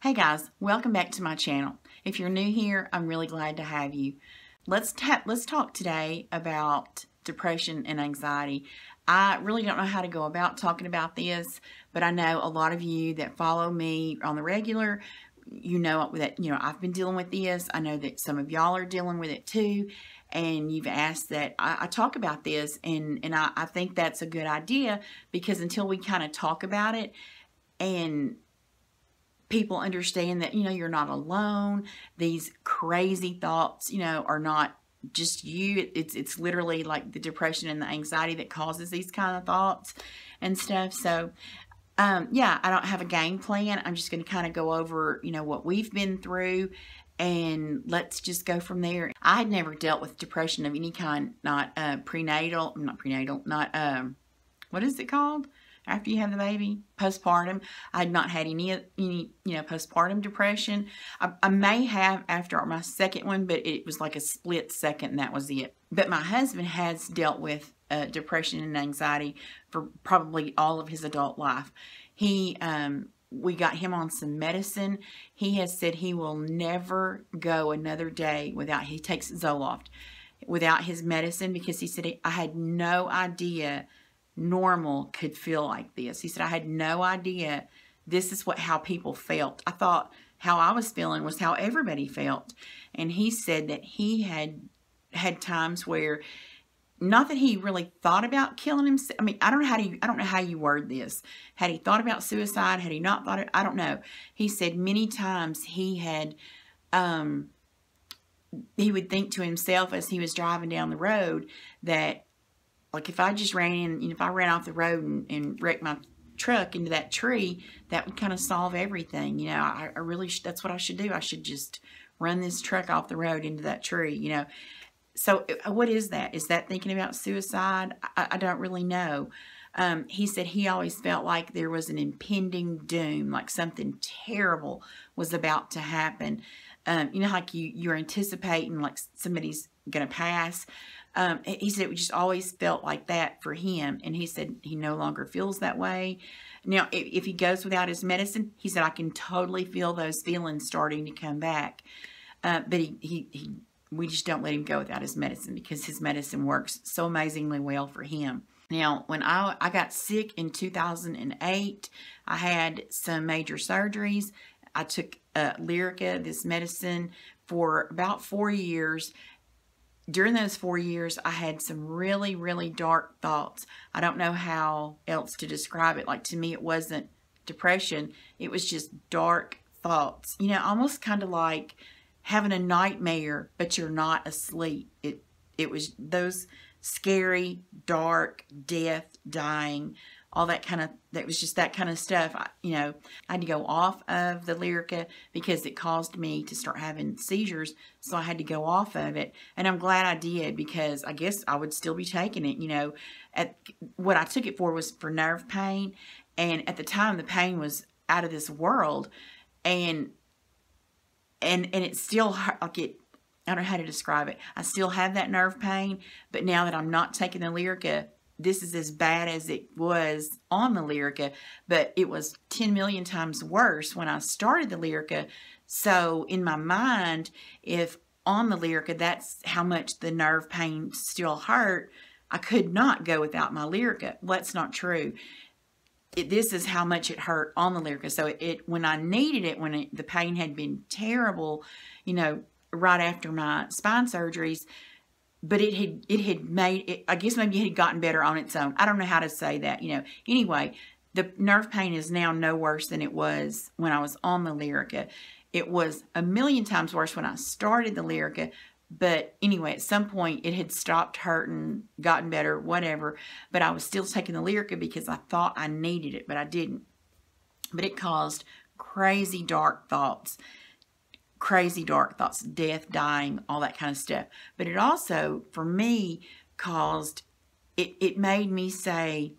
Hey guys, welcome back to my channel. If you're new here, I'm really glad to have you. Let's talk today about depression and anxiety. I really don't know how to go about talking about this, but I know a lot of you that follow me on the regular, you know that I've been dealing with this. I know that some of y'all are dealing with it too, and you've asked that I talk about this, and I think that's a good idea, because until we kind of talk about it and people understand that, you're not alone. These crazy thoughts, are not just you. It's literally like the depression and the anxiety that causes these kind of thoughts and stuff. So, yeah, I don't have a game plan. I'm just going to kind of go over, what we've been through, and let's just go from there. I had never dealt with depression of any kind, not what is it called? After you have the baby, postpartum. I had not had any postpartum depression. I may have after my second one, but it was like a split second, and that was it. But my husband has dealt with depression and anxiety for probably all of his adult life. We got him on some medicine. He has said he will never go another day without, he takes Zoloft, without his medicine, because he said, I had no idea normal could feel like this. He said, I had no idea this is how people felt. I thought how I was feeling was how everybody felt. And he said that he had times where, not that he really thought about killing himself. I mean, I don't know how you word this. Had he thought about suicide? Had he not thought it? I don't know. He said many times he had, he would think to himself as he was driving down the road that, like, if I just ran in, if I ran off the road and wrecked my truck into that tree, that would kind of solve everything. I really, that's what I should do. I should just run this truck off the road into that tree, So what is that? Is that thinking about suicide? I don't really know. He said he always felt like there was an impending doom, like something terrible was about to happen. Like you're anticipating like somebody's going to pass. He said it just always felt like that for him, and he said he no longer feels that way. Now, if he goes without his medicine, he said, I can totally feel those feelings starting to come back. But we just don't let him go without his medicine, because his medicine works so amazingly well for him. Now, when I got sick in 2008, I had some major surgeries. I took Lyrica, this medicine, for about 4 years. During those 4 years, I had some really, really dark thoughts. I don't know how else to describe it. Like, to me, it wasn't depression. It was just dark thoughts. Almost kind of like having a nightmare, but you're not asleep. It was those scary, dark, death, dying, all that kind of, that was just that kind of stuff. I had to go off of the Lyrica because it caused me to start having seizures, so I had to go off of it. And I'm glad I did, because I guess I would still be taking it. What I took it for was for nerve pain, and at the time the pain was out of this world, and it still, like, I don't know how to describe it. I still have that nerve pain, but now that I'm not taking the Lyrica, this is as bad as it was on the Lyrica, but it was 10 million times worse when I started the Lyrica. So in my mind, if on the Lyrica, that's how much the nerve pain still hurt, I could not go without my Lyrica. Well, that's not true. This is how much it hurt on the Lyrica. So when I needed it, when the pain had been terrible, right after my spine surgeries, but it had made it, I guess maybe it had gotten better on its own. I don't know how to say that, Anyway, the nerve pain is now no worse than it was when I was on the Lyrica. It was a million times worse when I started the Lyrica, but anyway, at some point it had stopped hurting, gotten better, whatever, but I was still taking the Lyrica because I thought I needed it, but I didn't. But it caused crazy dark thoughts. Death, dying, all that kind of stuff. But it also, for me, caused, it made me say,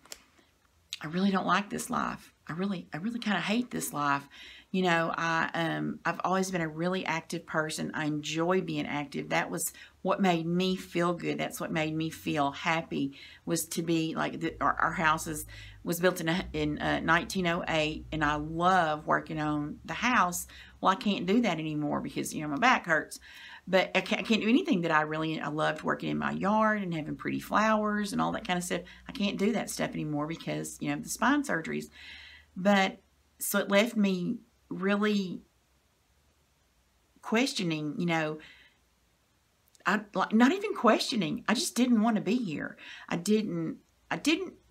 I really don't like this life. I really kind of hate this life. I've always been a really active person. I enjoy being active. That was what made me feel good. That's what made me feel happy, was to be like, our house is was built in 1908, and I love working on the house. Well, I can't do that anymore because, you know, my back hurts. But I can't do anything that I loved working in my yard and having pretty flowers and all that kind of stuff. I can't do that stuff anymore because, you know, the spine surgeries. But so it left me really questioning, you know, not even questioning. I just didn't want to be here. I didn't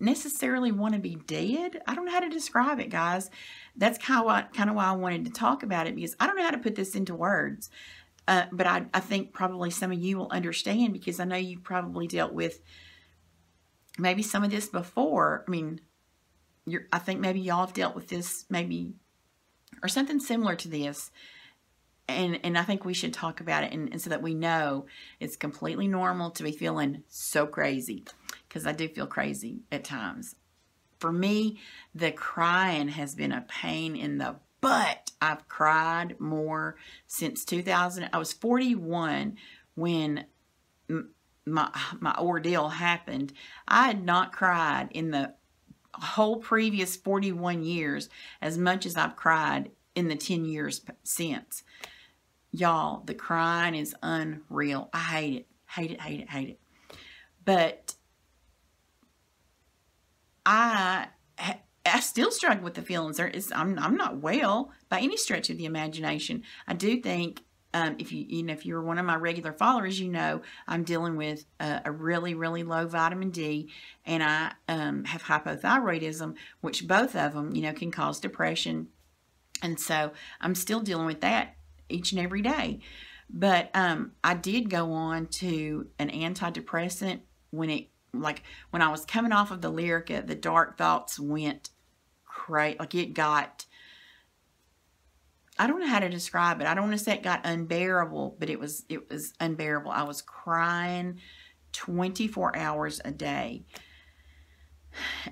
necessarily want to be dead. I don't know how to describe it, guys. That's kind of why I wanted to talk about it, because I don't know how to put this into words. But I think probably some of you will understand, because I know you probably dealt with maybe some of this before. I mean, I think maybe y'all have dealt with this maybe, or something similar to this. And I think we should talk about it, and so that we know it's completely normal to be feeling so crazy, because I do feel crazy at times. For me, the crying has been a pain in the butt. I've cried more since 2000. I was 41 when my ordeal happened. I had not cried in the whole previous 41 years as much as I've cried in the 10 years since. Y'all, the crying is unreal. I hate it. Hate it, hate it, hate it. But I still struggle with the feelings. I'm not well by any stretch of the imagination. I do think, if you're one of my regular followers, you know I'm dealing with a really, really low vitamin D, and I have hypothyroidism, which both of them, you know, can cause depression. And so I'm still dealing with that each and every day. But I did go on to an antidepressant when I was coming off of the Lyrica. The dark thoughts went crazy. Like, it got, I don't know how to describe it. I don't want to say it got unbearable, but it was unbearable. I was crying 24 hours a day.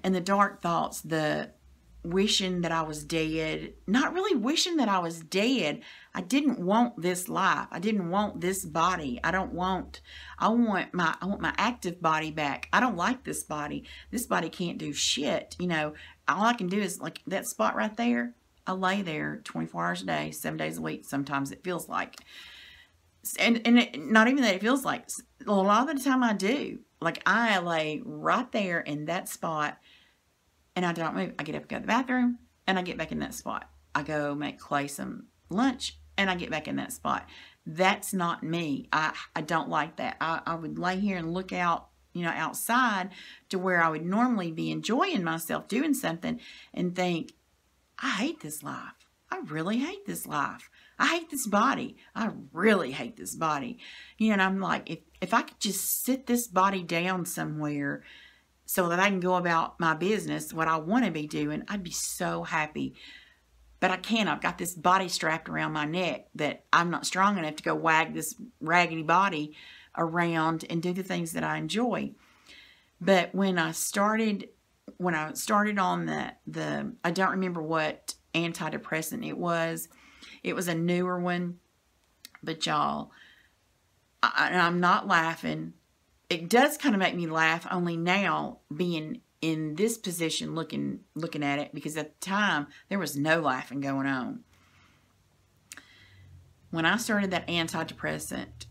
And the dark thoughts, the wishing that I was dead, not really wishing that I was dead. I didn't want this life. I didn't want this body. I want my active body back. I don't like this body. This body can't do shit. You know, all I can do is, like, that spot right there. I lay there 24 hours a day, 7 days a week. Sometimes it feels like, not even that it feels like, a lot of the time I do. Like, I lay right there in that spot, and I don't move. I get up, go to the bathroom, and I get back in that spot. I go make Clay some lunch, and I get back in that spot. That's not me. I don't like that. I would lay here and look out, you know, outside to where I would normally be enjoying myself doing something, and think, I hate this life. I really hate this life. I hate this body. I really hate this body. You know, and I'm like, if I could just sit this body down somewhere so that I can go about my business, what I want to be doing, I'd be so happy. But I can't. I've got this body strapped around my neck that I'm not strong enough to go wag this raggedy body around and do the things that I enjoy. But when I started on the I don't remember what antidepressant it was. It was a newer one. But y'all, I'm not laughing. It does kind of make me laugh, only now being in this position looking at it, because at the time there was no laughing going on. When I started that antidepressant,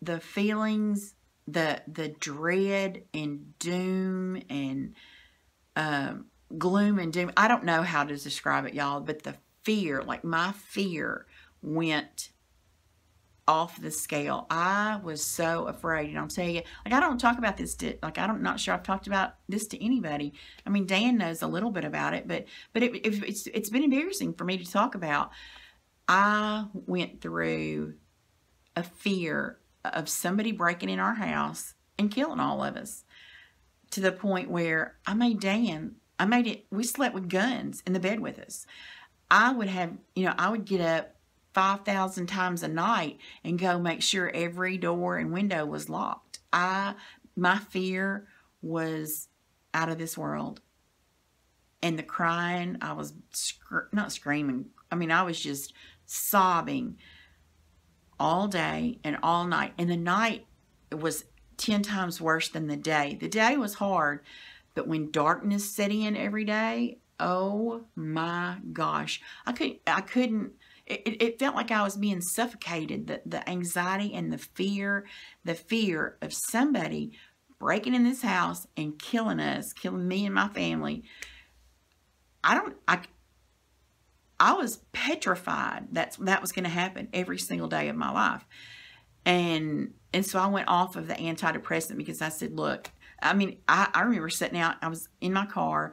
the feelings, the dread and doom and gloom and doom, I don't know how to describe it, y'all, but the fear, like my fear went off the scale. I was so afraid, and I'll tell you, like, I don't talk about this I'm not sure I've talked about this to anybody. I mean, Dan knows a little bit about it, but it's been embarrassing for me to talk about. I went through a fear of somebody breaking in our house and killing all of us, to the point where we slept with guns in the bed with us. I would get up 5,000 times a night and go make sure every door and window was locked. My fear was out of this world. And the crying, I was not screaming. I mean, I was just sobbing all day and all night. And the night was 10 times worse than the day. The day was hard, But when darkness set in every day, oh my gosh, I couldn't, it felt like I was being suffocated. The anxiety and the fear of somebody breaking in this house and killing us, killing me and my family. I was petrified that was going to happen every single day of my life. And so I went off of the antidepressant because I said, look, I mean, I remember sitting out, I was in my car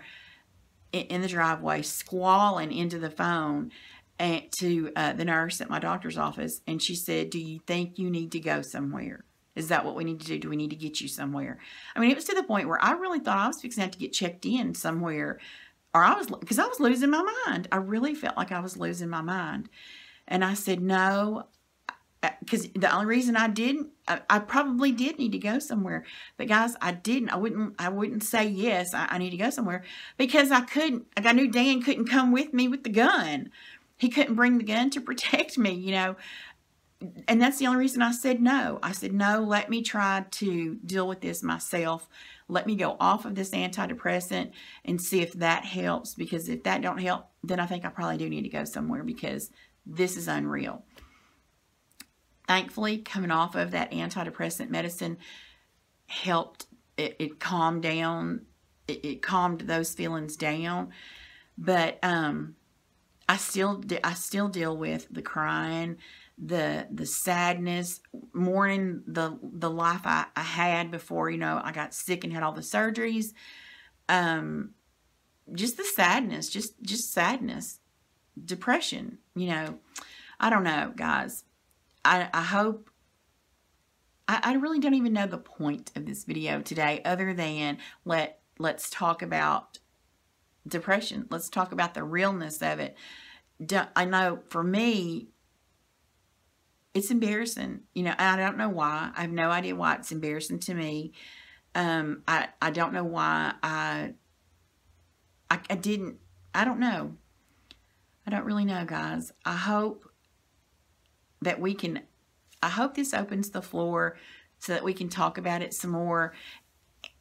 in the driveway, squalling into the phone and to the nurse at my doctor's office. And she said, do you think you need to go somewhere? Is that what we need to do? Do we need to get you somewhere? I mean, it was to the point where I really thought I was fixing to have to get checked in somewhere, or because I was losing my mind. I really felt like I was losing my mind. And I said, no, because the only reason I didn't, I probably did need to go somewhere. But guys, I didn't. I wouldn't say yes, I need to go somewhere, because I couldn't. Like, I knew Dan couldn't come with me with the gun. He couldn't bring the gun to protect me, you know. And that's the only reason I said no. I said, no, let me try to deal with this myself. Let me go off of this antidepressant and see if that helps. Because if that don't help, then I think I probably do need to go somewhere, because this is unreal. Thankfully, coming off of that antidepressant medicine helped. It calmed down. It calmed those feelings down. But I still deal with the crying, the sadness, mourning the life I had before, you know, I got sick and had all the surgeries. Just the sadness, just sadness, depression, you know. I don't know, guys. I hope, I really don't even know the point of this video today, other than let's talk about depression. Let's talk about the realness of it. I know for me, it's embarrassing, you know. I don't know why. I have no idea why it's embarrassing to me. I don't know why I don't know. I don't really know, guys. I hope that I hope this opens the floor so that we can talk about it some more,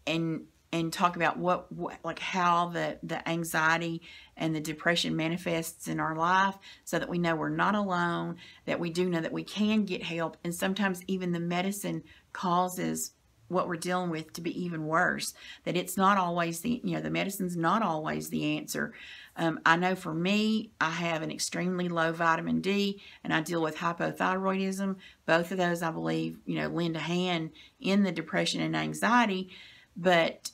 and talk about what like how the anxiety and the depression manifests in our life, so that we know we're not alone, that we do know that we can get help, and sometimes even the medicine causes what we're dealing with to be even worse, that it's not always the medicine's not always the answer. I know for me, I have an extremely low vitamin D, and I deal with hypothyroidism. Both of those, I believe, lend a hand in the depression and anxiety. But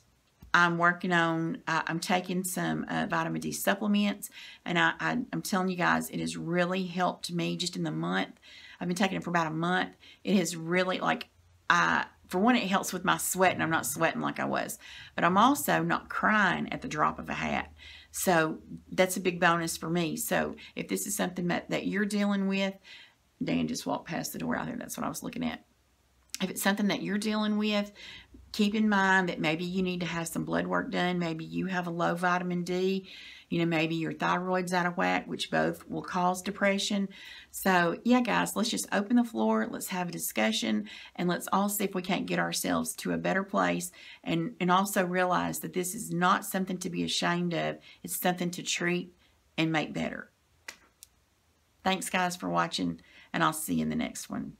I'm working on, I'm taking some vitamin D supplements, and I'm telling you guys, it has really helped me just in the month. I've been taking it for about a month. It has really, for one, it helps with my sweat, and I'm not sweating like I was. But I'm also not crying at the drop of a hat. So that's a big bonus for me. So if this is something that you're dealing with, Dan just walked past the door out there. That's what I was looking at. If it's something that you're dealing with, keep in mind that maybe you need to have some blood work done. Maybe you have a low vitamin D. Maybe your thyroid's out of whack, which both will cause depression. So, yeah, guys, let's just open the floor. Let's have a discussion, and let's all see if we can't get ourselves to a better place, and also realize that this is not something to be ashamed of. It's something to treat and make better. Thanks, guys, for watching, and I'll see you in the next one.